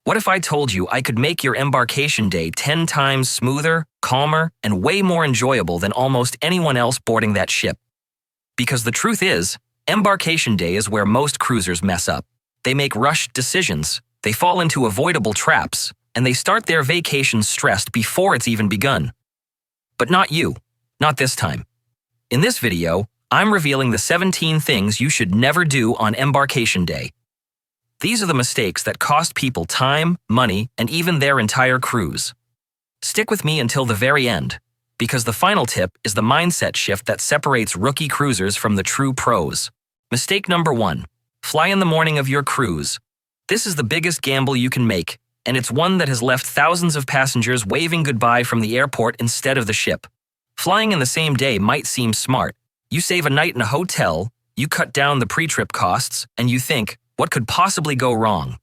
What if I told you I could make your embarkation day 10 times smoother, calmer, and way more enjoyable than almost anyone else boarding that ship? Because the truth is, embarkation day is where most cruisers mess up. They make rushed decisions, they fall into avoidable traps, and they start their vacation stressed before it's even begun. But not you. Not this time. In this video, I'm revealing the 17 things you should never do on embarkation day. These are the mistakes that cost people time, money, and even their entire cruise. Stick with me until the very end, because the final tip is the mindset shift that separates rookie cruisers from the true pros. Mistake number 1. Fly in the morning of your cruise. This is the biggest gamble you can make, and it's one that has left thousands of passengers waving goodbye from the airport instead of the ship. Flying in the same day might seem smart. You save a night in a hotel, you cut down the pre-trip costs, and you think, what could possibly go wrong?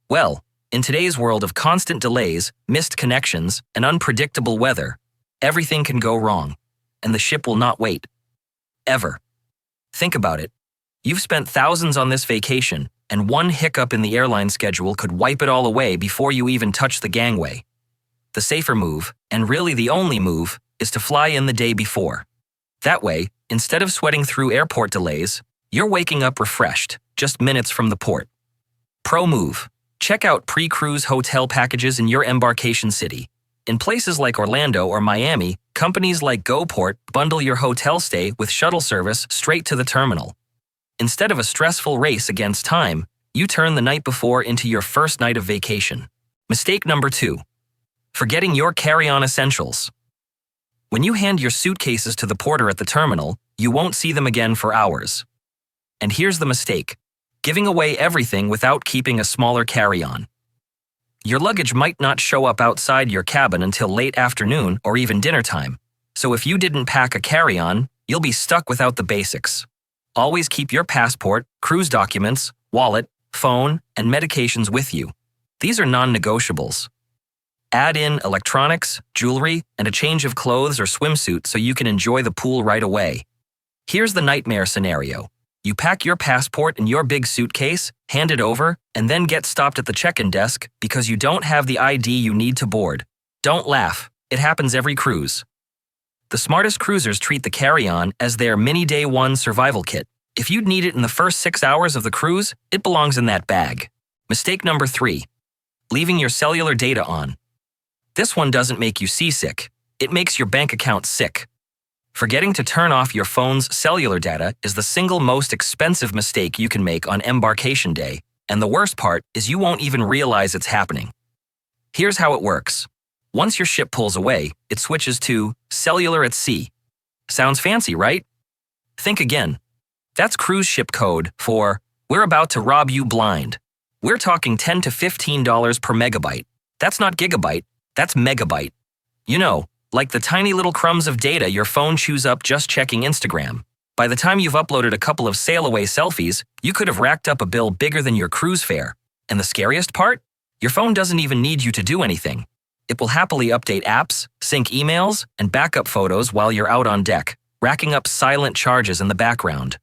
Well, in today's world of constant delays, missed connections, and unpredictable weather, everything can go wrong, and the ship will not wait. Ever. Think about it. You've spent thousands on this vacation, and one hiccup in the airline schedule could wipe it all away before you even touch the gangway. The safer move, and really the only move, is to fly in the day before. That way, instead of sweating through airport delays, you're waking up refreshed, just minutes from the port. Pro move. Check out pre-cruise hotel packages in your embarkation city. In places like Orlando or Miami, companies like GoPort bundle your hotel stay with shuttle service straight to the terminal. Instead of a stressful race against time, you turn the night before into your first night of vacation. Mistake number 2. Forgetting your carry-on essentials. When you hand your suitcases to the porter at the terminal, you won't see them again for hours. And here's the mistake: giving away everything without keeping a smaller carry-on. Your luggage might not show up outside your cabin until late afternoon or even dinner time, so if you didn't pack a carry-on, you'll be stuck without the basics. Always keep your passport, cruise documents, wallet, phone, and medications with you. These are non-negotiables. Add in electronics, jewelry, and a change of clothes or swimsuit so you can enjoy the pool right away. Here's the nightmare scenario. You pack your passport in your big suitcase, hand it over, and then get stopped at the check-in desk because you don't have the ID you need to board. Don't laugh. It happens every cruise. The smartest cruisers treat the carry-on as their mini day one survival kit. If you'd need it in the first 6 hours of the cruise, it belongs in that bag. Mistake number 3. Leaving your cellular data on. This one doesn't make you seasick. It makes your bank account sick. Forgetting to turn off your phone's cellular data is the single most expensive mistake you can make on embarkation day, and the worst part is you won't even realize it's happening. Here's how it works. Once your ship pulls away, it switches to cellular at sea. Sounds fancy, right? Think again. That's cruise ship code for, we're about to rob you blind. We're talking $10 to $15 per megabyte. That's not gigabyte, that's megabyte. You know, like the tiny little crumbs of data your phone chews up just checking Instagram. By the time you've uploaded a couple of sailaway selfies, you could have racked up a bill bigger than your cruise fare. And the scariest part? Your phone doesn't even need you to do anything. It will happily update apps, sync emails, and backup photos while you're out on deck, racking up silent charges in the background.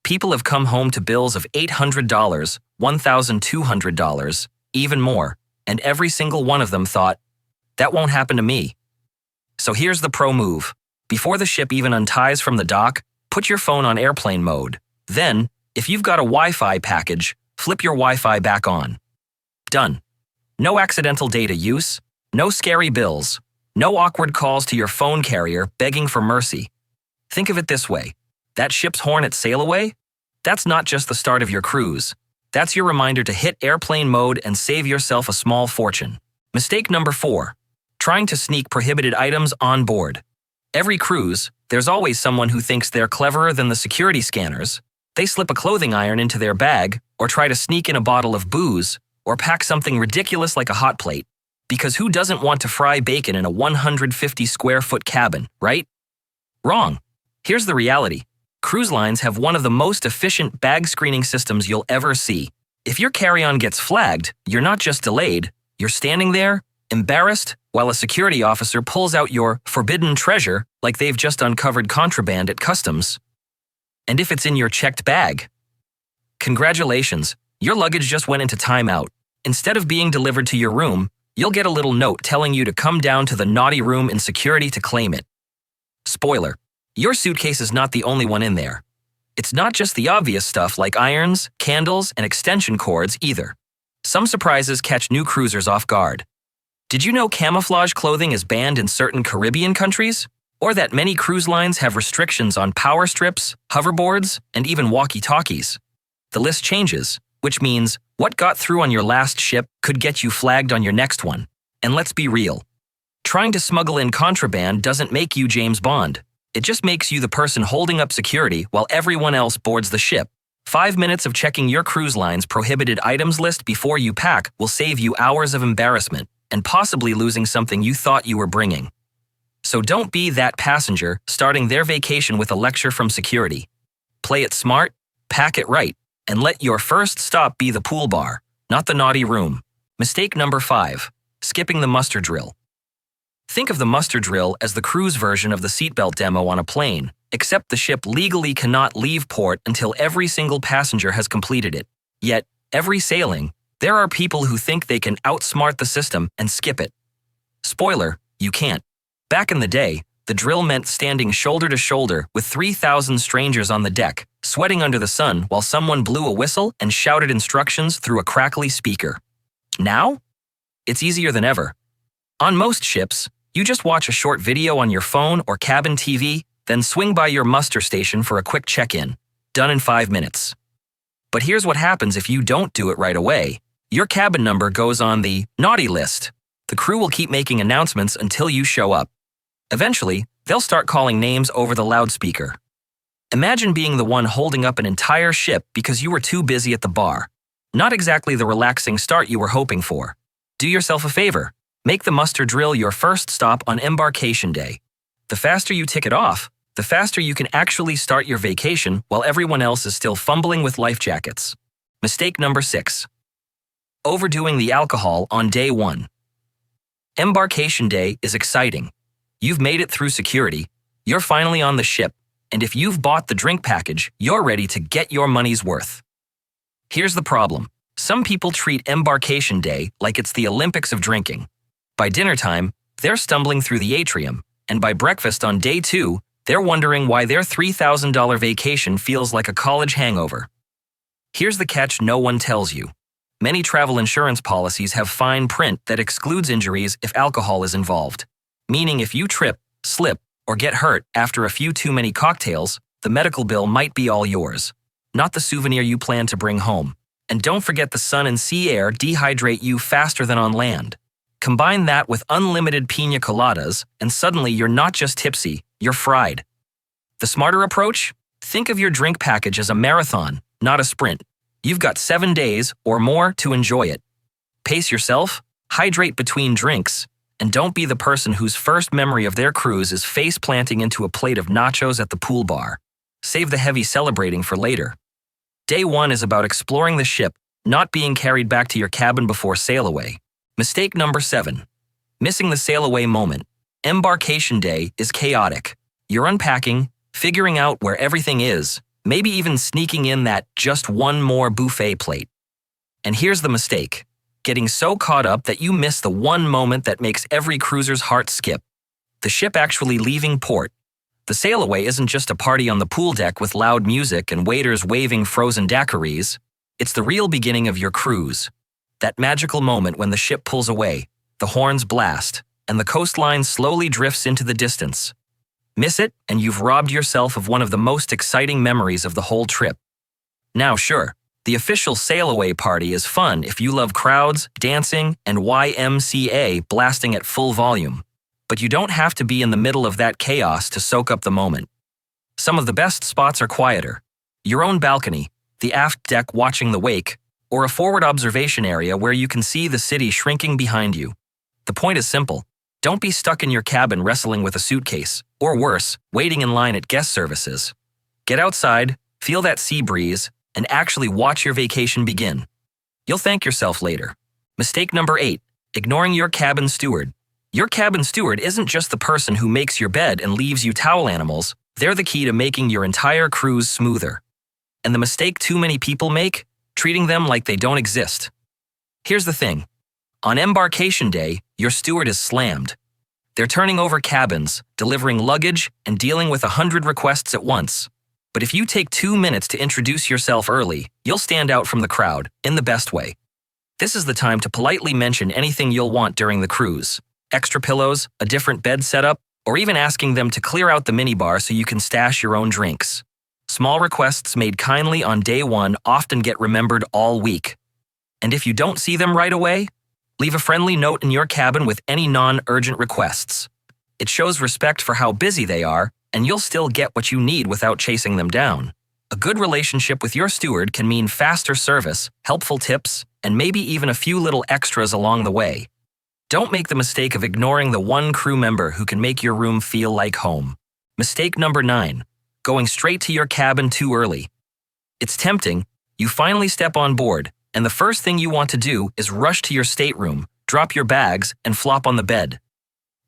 People have come home to bills of $800, $1,200, even more, and every single one of them thought, that won't happen to me. So here's the pro move. Before the ship even unties from the dock, put your phone on airplane mode. Then, if you've got a Wi-Fi package, flip your Wi-Fi back on. Done. No accidental data use, no scary bills, no awkward calls to your phone carrier begging for mercy. Think of it this way. That ship's horn at sailaway? That's not just the start of your cruise. That's your reminder to hit airplane mode and save yourself a small fortune. Mistake number 4. Trying to sneak prohibited items on board. Every cruise, there's always someone who thinks they're cleverer than the security scanners. They slip a clothing iron into their bag, or try to sneak in a bottle of booze, or pack something ridiculous like a hot plate. Because who doesn't want to fry bacon in a 150-square-foot cabin, right? Wrong. Here's the reality. Cruise lines have one of the most efficient bag screening systems you'll ever see. If your carry-on gets flagged, you're not just delayed, you're standing there, embarrassed, while a security officer pulls out your forbidden treasure like they've just uncovered contraband at customs. And if it's in your checked bag, congratulations, your luggage just went into timeout. Instead of being delivered to your room, you'll get a little note telling you to come down to the naughty room in security to claim it. Spoiler: your suitcase is not the only one in there. It's not just the obvious stuff like irons, candles, and extension cords either. Some surprises catch new cruisers off guard. Did you know camouflage clothing is banned in certain Caribbean countries? Or that many cruise lines have restrictions on power strips, hoverboards, and even walkie-talkies? The list changes, which means what got through on your last ship could get you flagged on your next one. And let's be real. Trying to smuggle in contraband doesn't make you James Bond. It just makes you the person holding up security while everyone else boards the ship. 5 minutes of checking your cruise line's prohibited items list before you pack will save you hours of embarrassment and possibly losing something you thought you were bringing. So don't be that passenger starting their vacation with a lecture from security. Play it smart, pack it right, and let your first stop be the pool bar, not the naughty room. Mistake number 5, skipping the muster drill. Think of the muster drill as the cruise version of the seatbelt demo on a plane, except the ship legally cannot leave port until every single passenger has completed it. Yet, every sailing, there are people who think they can outsmart the system and skip it. Spoiler: you can't. Back in the day, the drill meant standing shoulder to shoulder with 3,000 strangers on the deck, sweating under the sun while someone blew a whistle and shouted instructions through a crackly speaker. Now? It's easier than ever. On most ships, you just watch a short video on your phone or cabin TV, then swing by your muster station for a quick check-in. Done in 5 minutes. But here's what happens if you don't do it right away. Your cabin number goes on the naughty list. The crew will keep making announcements until you show up. Eventually, they'll start calling names over the loudspeaker. Imagine being the one holding up an entire ship because you were too busy at the bar. Not exactly the relaxing start you were hoping for. Do yourself a favor. Make the muster drill your first stop on embarkation day. The faster you tick it off, the faster you can actually start your vacation while everyone else is still fumbling with life jackets. Mistake number 6. Overdoing the alcohol on day 1. Embarkation day is exciting. You've made it through security, you're finally on the ship, and if you've bought the drink package, you're ready to get your money's worth. Here's the problem. Some people treat embarkation day like it's the Olympics of drinking. By dinner time, they're stumbling through the atrium, and by breakfast on day 2, they're wondering why their $3,000 vacation feels like a college hangover. Here's the catch no one tells you. Many travel insurance policies have fine print that excludes injuries if alcohol is involved. Meaning if you trip, slip, or get hurt after a few too many cocktails, the medical bill might be all yours, not the souvenir you plan to bring home. And don't forget the sun and sea air dehydrate you faster than on land. Combine that with unlimited piña coladas, and suddenly you're not just tipsy, you're fried. The smarter approach? Think of your drink package as a marathon, not a sprint. You've got 7 days or more to enjoy it. Pace yourself, hydrate between drinks, and don't be the person whose first memory of their cruise is face planting into a plate of nachos at the pool bar. Save the heavy celebrating for later. Day 1 is about exploring the ship, not being carried back to your cabin before sailaway. Mistake number 7. Missing the sailaway moment. Embarkation day is chaotic. You're unpacking, figuring out where everything is, maybe even sneaking in that just one more buffet plate. And here's the mistake. Getting so caught up that you miss the one moment that makes every cruiser's heart skip. The ship actually leaving port. The sailaway isn't just a party on the pool deck with loud music and waiters waving frozen daiquiris. It's the real beginning of your cruise. That magical moment when the ship pulls away, the horns blast, and the coastline slowly drifts into the distance. Miss it, and you've robbed yourself of one of the most exciting memories of the whole trip. Now, sure, the official sailaway party is fun if you love crowds, dancing, and YMCA blasting at full volume. But you don't have to be in the middle of that chaos to soak up the moment. Some of the best spots are quieter. Your own balcony, the aft deck watching the wake, or a forward observation area where you can see the city shrinking behind you. The point is simple. Don't be stuck in your cabin wrestling with a suitcase, or worse, waiting in line at guest services. Get outside, feel that sea breeze, and actually watch your vacation begin. You'll thank yourself later. Mistake number 8, ignoring your cabin steward. Your cabin steward isn't just the person who makes your bed and leaves you towel animals. They're the key to making your entire cruise smoother. And the mistake too many people make? Treating them like they don't exist. Here's the thing. On embarkation day, your steward is slammed. They're turning over cabins, delivering luggage, and dealing with 100 requests at once. But if you take 2 minutes to introduce yourself early, you'll stand out from the crowd, in the best way. This is the time to politely mention anything you'll want during the cruise. Extra pillows, a different bed setup, or even asking them to clear out the minibar so you can stash your own drinks. Small requests made kindly on day one often get remembered all week. And if you don't see them right away, leave a friendly note in your cabin with any non-urgent requests. It shows respect for how busy they are, and you'll still get what you need without chasing them down. A good relationship with your steward can mean faster service, helpful tips, and maybe even a few little extras along the way. Don't make the mistake of ignoring the one crew member who can make your room feel like home. Mistake number 9, going straight to your cabin too early. It's tempting. You finally step on board, and the first thing you want to do is rush to your stateroom, drop your bags, and flop on the bed.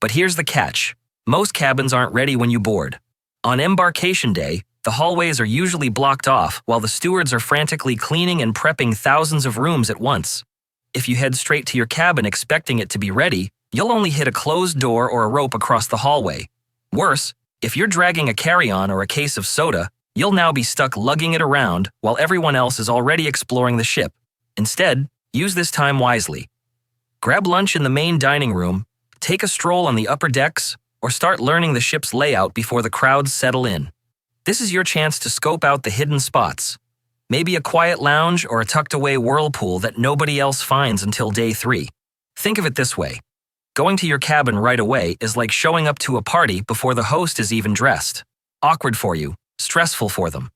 But here's the catch. Most cabins aren't ready when you board. On embarkation day, the hallways are usually blocked off while the stewards are frantically cleaning and prepping thousands of rooms at once. If you head straight to your cabin expecting it to be ready, you'll only hit a closed door or a rope across the hallway. Worse, if you're dragging a carry-on or a case of soda, you'll now be stuck lugging it around while everyone else is already exploring the ship. Instead, use this time wisely. Grab lunch in the main dining room, take a stroll on the upper decks, or start learning the ship's layout before the crowds settle in. This is your chance to scope out the hidden spots. Maybe a quiet lounge or a tucked-away whirlpool that nobody else finds until day 3. Think of it this way. Going to your cabin right away is like showing up to a party before the host is even dressed. Awkward for you, stressful for them.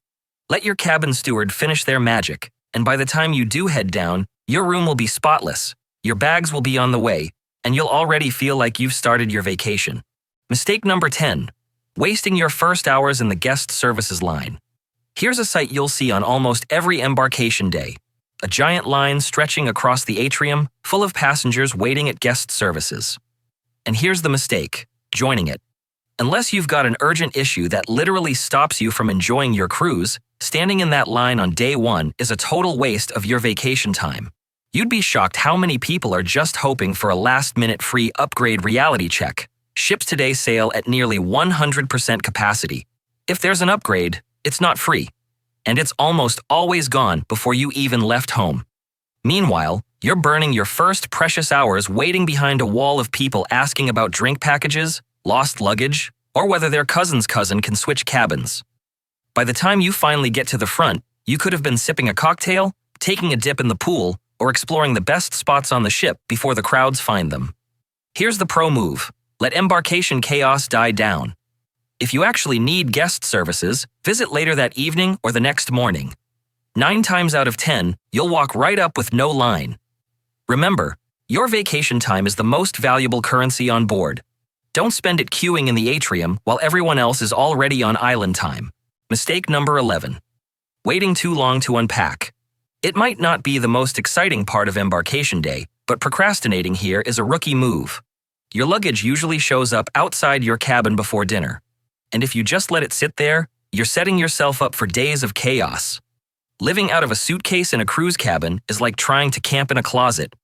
Let your cabin steward finish their magic, and by the time you do head down, your room will be spotless, your bags will be on the way, and you'll already feel like you've started your vacation. Mistake number 10. Wasting your first hours in the guest services line. Here's a sight you'll see on almost every embarkation day. A giant line stretching across the atrium, full of passengers waiting at guest services. And here's the mistake, joining it. Unless you've got an urgent issue that literally stops you from enjoying your cruise, standing in that line on day 1 is a total waste of your vacation time. You'd be shocked how many people are just hoping for a last-minute free upgrade reality check. Ships today sail at nearly 100% capacity. If there's an upgrade, it's not free, and it's almost always gone before you even left home. Meanwhile, you're burning your first precious hours waiting behind a wall of people asking about drink packages, lost luggage, or whether their cousin's cousin can switch cabins. By the time you finally get to the front, you could have been sipping a cocktail, taking a dip in the pool, or exploring the best spots on the ship before the crowds find them. Here's the pro move. Let embarkation chaos die down. If you actually need guest services, visit later that evening or the next morning. 9 times out of 10, you'll walk right up with no line. Remember, your vacation time is the most valuable currency on board. Don't spend it queuing in the atrium while everyone else is already on island time. Mistake number 11. Waiting too long to unpack. It might not be the most exciting part of embarkation day, but procrastinating here is a rookie move. Your luggage usually shows up outside your cabin before dinner. And if you just let it sit there, you're setting yourself up for days of chaos. Living out of a suitcase in a cruise cabin is like trying to camp in a closet.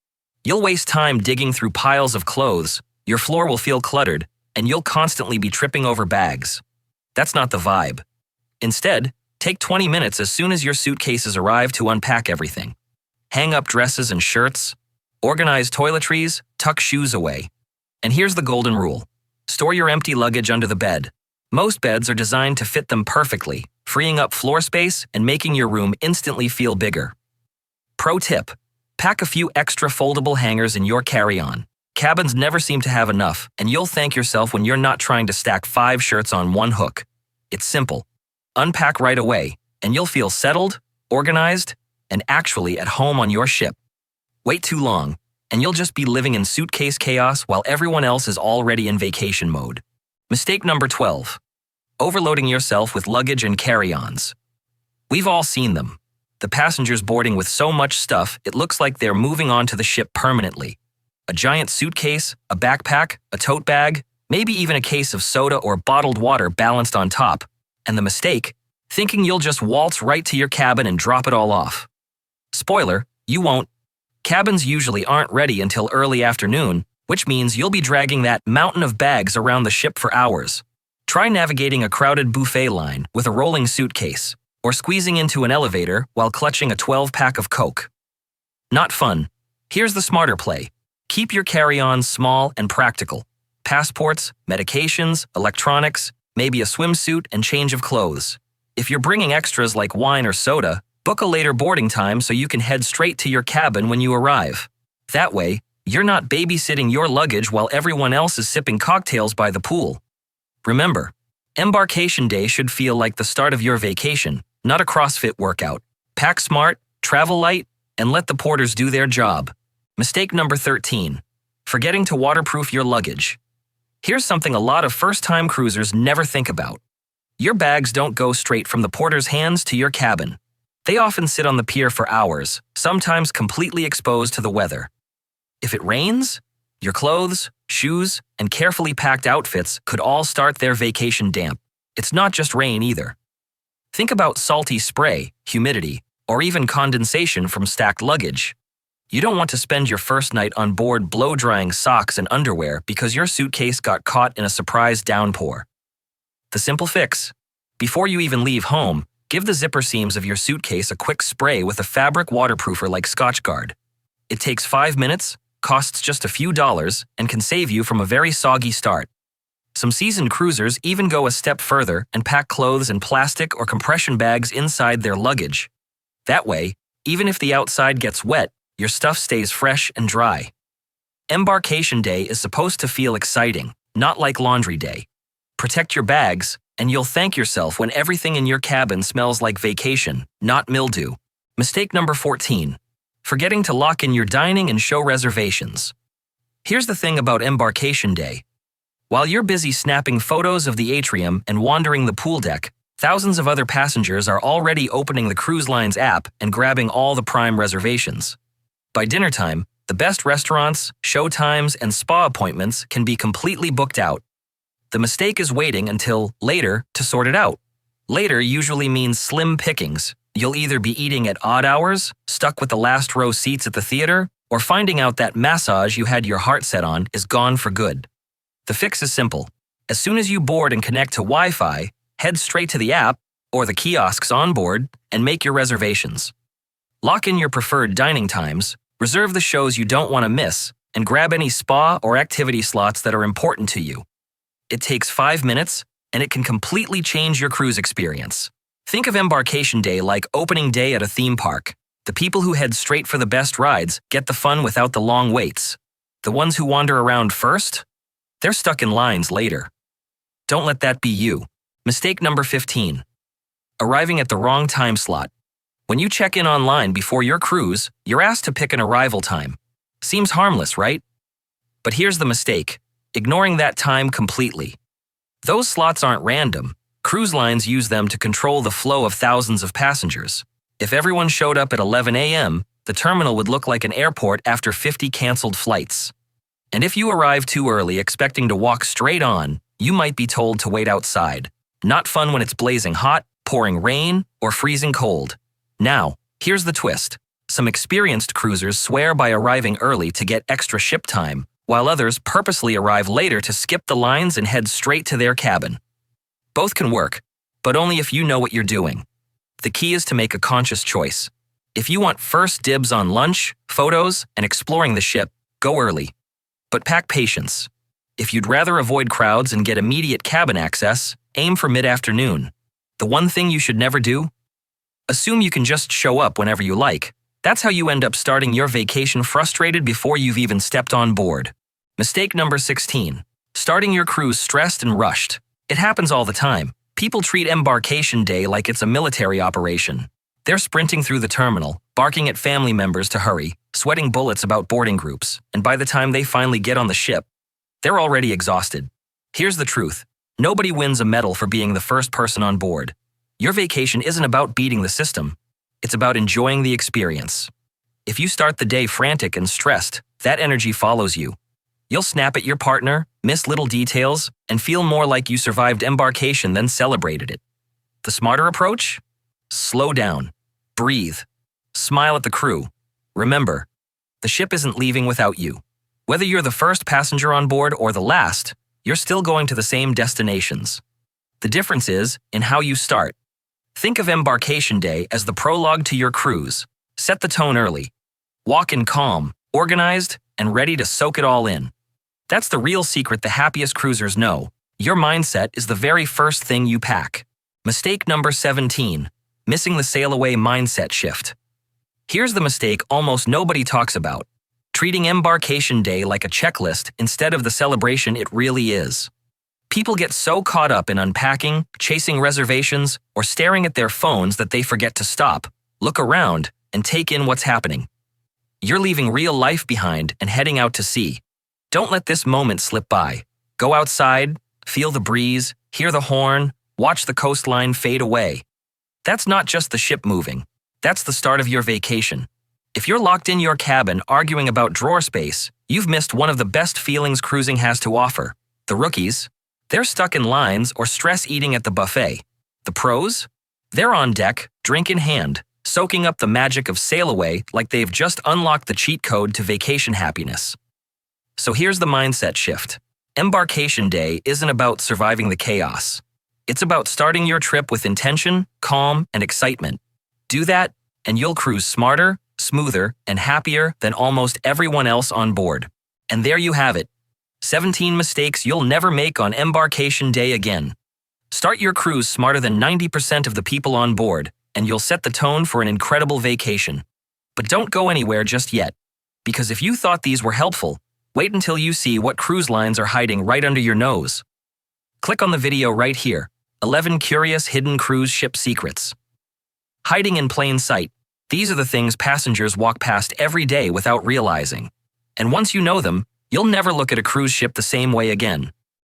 You'll waste time digging through piles of clothes, your floor will feel cluttered, and you'll constantly be tripping over bags. That's not the vibe. Instead, take 20 minutes as soon as your suitcases arrive to unpack everything. Hang up dresses and shirts, organize toiletries, tuck shoes away. And here's the golden rule. Store your empty luggage under the bed. Most beds are designed to fit them perfectly, freeing up floor space and making your room instantly feel bigger. Pro tip: pack a few extra foldable hangers in your carry-on. Cabins never seem to have enough, and you'll thank yourself when you're not trying to stack 5 shirts on one hook. It's simple. Unpack right away, and you'll feel settled, organized, and actually at home on your ship. Wait too long, and you'll just be living in suitcase chaos while everyone else is already in vacation mode. Mistake number 12. Overloading yourself with luggage and carry-ons. We've all seen them. The passengers boarding with so much stuff, it looks like they're moving on to the ship permanently. A giant suitcase, a backpack, a tote bag, maybe even a case of soda or bottled water balanced on top. And the mistake? Thinking you'll just waltz right to your cabin and drop it all off. Spoiler, you won't. Cabins usually aren't ready until early afternoon, which means you'll be dragging that mountain of bags around the ship for hours. Try navigating a crowded buffet line with a rolling suitcase, or squeezing into an elevator while clutching a 12-pack of Coke. Not fun. Here's the smarter play. Keep your carry-on small and practical. Passports, medications, electronics, maybe a swimsuit and change of clothes. If you're bringing extras like wine or soda, book a later boarding time so you can head straight to your cabin when you arrive. That way, you're not babysitting your luggage while everyone else is sipping cocktails by the pool. Remember, Embarkation Day should feel like the start of your vacation, not a CrossFit workout. Pack smart, travel light, and let the porters do their job. Mistake number 13. Forgetting to waterproof your luggage. Here's something a lot of first-time cruisers never think about. Your bags don't go straight from the porter's hands to your cabin. They often sit on the pier for hours, sometimes completely exposed to the weather. If it rains, your clothes, shoes, and carefully packed outfits could all start their vacation damp. It's not just rain either. Think about salty spray, humidity, or even condensation from stacked luggage. You don't want to spend your first night on board blow-drying socks and underwear because your suitcase got caught in a surprise downpour. The simple fix: before you even leave home, give the zipper seams of your suitcase a quick spray with a fabric waterproofer like Scotchgard. It takes 5 minutes, costs just a few dollars, and can save you from a very soggy start. Some seasoned cruisers even go a step further and pack clothes in plastic or compression bags inside their luggage. That way, even if the outside gets wet, your stuff stays fresh and dry. Embarkation Day is supposed to feel exciting, not like laundry day. Protect your bags, and you'll thank yourself when everything in your cabin smells like vacation, not mildew. Mistake number 14. Forgetting to lock in your dining and show reservations. Here's the thing about Embarkation Day. While you're busy snapping photos of the atrium and wandering the pool deck, thousands of other passengers are already opening the cruise line's app and grabbing all the prime reservations. By dinner time, the best restaurants, show times, and spa appointments can be completely booked out. The mistake is waiting until later to sort it out. Later usually means slim pickings. You'll either be eating at odd hours, stuck with the last row seats at the theater, or finding out that massage you had your heart set on is gone for good. The fix is simple. As soon as you board and connect to Wi-Fi, head straight to the app or the kiosks on board and make your reservations. Lock in your preferred dining times, reserve the shows you don't want to miss, and grab any spa or activity slots that are important to you. It takes 5 minutes, and it can completely change your cruise experience. Think of Embarkation Day like opening day at a theme park. The people who head straight for the best rides get the fun without the long waits. The ones who wander around first? They're stuck in lines later. Don't let that be you. Mistake number 15. Arriving at the wrong time slot. When you check in online before your cruise, you're asked to pick an arrival time. Seems harmless, right? But here's the mistake: ignoring that time completely. Those slots aren't random. Cruise lines use them to control the flow of thousands of passengers. If everyone showed up at 11 a.m., the terminal would look like an airport after 50 canceled flights. And if you arrive too early expecting to walk straight on, you might be told to wait outside. Not fun when it's blazing hot, pouring rain, or freezing cold. Now, here's the twist. Some experienced cruisers swear by arriving early to get extra ship time, while others purposely arrive later to skip the lines and head straight to their cabin. Both can work, but only if you know what you're doing. The key is to make a conscious choice. If you want first dibs on lunch, photos, and exploring the ship, go early. But pack patience. If you'd rather avoid crowds and get immediate cabin access, aim for mid-afternoon. The one thing you should never do? Assume you can just show up whenever you like. That's how you end up starting your vacation frustrated before you've even stepped on board. Mistake number 16. Starting your cruise stressed and rushed. It happens all the time. People treat Embarkation Day like it's a military operation. They're sprinting through the terminal, barking at family members to hurry, sweating bullets about boarding groups, and by the time they finally get on the ship, they're already exhausted. Here's the truth. Nobody wins a medal for being the first person on board. Your vacation isn't about beating the system. It's about enjoying the experience. If you start the day frantic and stressed, that energy follows you. You'll snap at your partner, miss little details, and feel more like you survived embarkation than celebrated it. The smarter approach? Slow down. Breathe. Smile at the crew. Remember, The ship isn't leaving without you. Whether you're the first passenger on board or the last, you're still going to the same destinations. The difference is in how you start. Think of Embarkation Day as the prologue to your cruise. Set the tone early. Walk in calm, organized, and ready to soak it all in. That's the real secret the happiest cruisers know. Your mindset is the very first thing you pack. Mistake number 17, missing the sailaway mindset shift. Here's the mistake almost nobody talks about: treating Embarkation Day like a checklist instead of the celebration it really is. People get so caught up in unpacking, chasing reservations, or staring at their phones that they forget to stop, look around, and take in what's happening. You're leaving real life behind and heading out to sea. Don't let this moment slip by. Go outside, feel the breeze, hear the horn, watch the coastline fade away. That's not just the ship moving. That's the start of your vacation. If you're locked in your cabin arguing about drawer space, you've missed one of the best feelings cruising has to offer. The rookies, they're stuck in lines or stress eating at the buffet. The pros, they're on deck, drink in hand, soaking up the magic of sailaway like they've just unlocked the cheat code to vacation happiness. So here's the mindset shift. Embarkation Day isn't about surviving the chaos. It's about starting your trip with intention, calm, and excitement. Do that, and you'll cruise smarter, smoother, and happier than almost everyone else on board. And there you have it. 17 mistakes you'll never make on Embarkation Day again. Start your cruise smarter than 90% of the people on board, and you'll set the tone for an incredible vacation. But don't go anywhere just yet, because if you thought these were helpful, wait until you see what cruise lines are hiding right under your nose. Click on the video right here, 11 Curious Hidden Cruise Ship Secrets. Hiding in plain sight. These are the things passengers walk past every day without realizing. And once you know them, you'll never look at a cruise ship the same way again.